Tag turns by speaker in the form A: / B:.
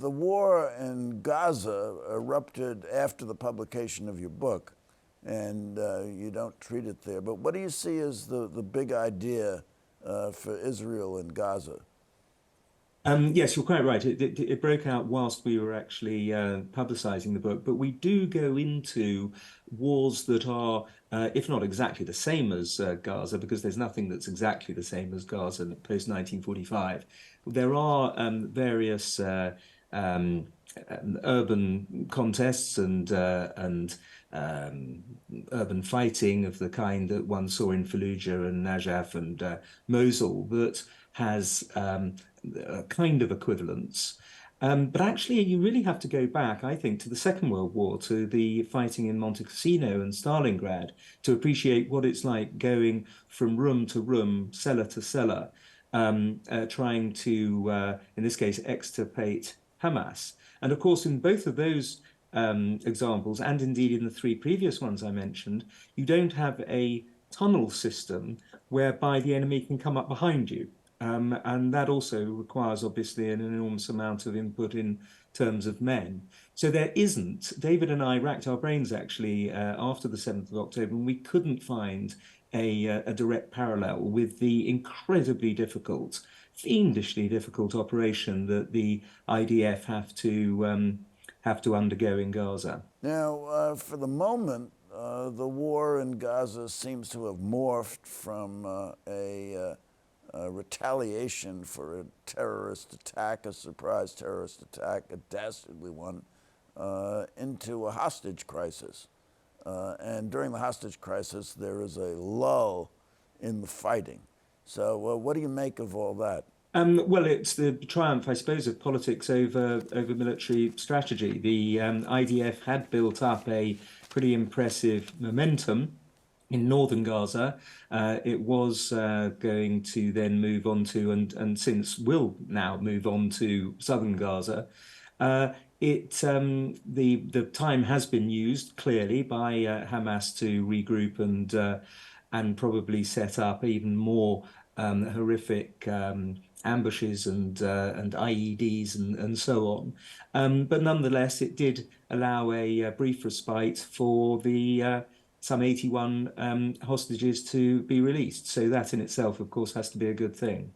A: The war in Gaza erupted after the publication of your book, and you don't treat it there. But what do you see as the big idea for Israel and Gaza?
B: Yes, you're quite right. It broke out whilst we were actually publicizing the book, but we do go into wars that are, if not exactly the same as Gaza, because there's nothing that's exactly the same as Gaza post 1945. There are various urban contests and urban fighting of the kind that one saw in Fallujah and Najaf and Mosul that has a kind of equivalence. But actually, you really have to go back, I think, to the Second World War, to the fighting in Monte Cassino and Stalingrad, to appreciate what it's like going from room to room, cellar to cellar, trying to, in this case, extirpate Hamas. And of course, in both of those examples, and indeed in the three previous ones I mentioned, you don't have a tunnel system whereby the enemy can come up behind you. And that also requires, obviously, an enormous amount of input in terms of men. So there isn't. David and I racked our brains, actually, after the 7th of October, and we couldn't find a direct parallel with the incredibly difficult, fiendishly difficult operation that the IDF have to undergo in Gaza.
A: Now, for the moment, the war in Gaza seems to have morphed from a retaliation for a terrorist attack, a surprise terrorist attack, a dastardly one, into a hostage crisis. And during the hostage crisis, there is a lull in the fighting. So what do you make of all that?
B: Well, it's the triumph, I suppose, of politics over military strategy. The IDF had built up a pretty impressive momentum in northern Gaza. It was going to then move on to, and since will now move on to southern Gaza. The time has been used clearly by Hamas to regroup and probably set up even more horrific ambushes and IEDs and so on. But nonetheless, it did allow a brief respite for the some 81 hostages to be released. So that in itself, of course, has to be a good thing.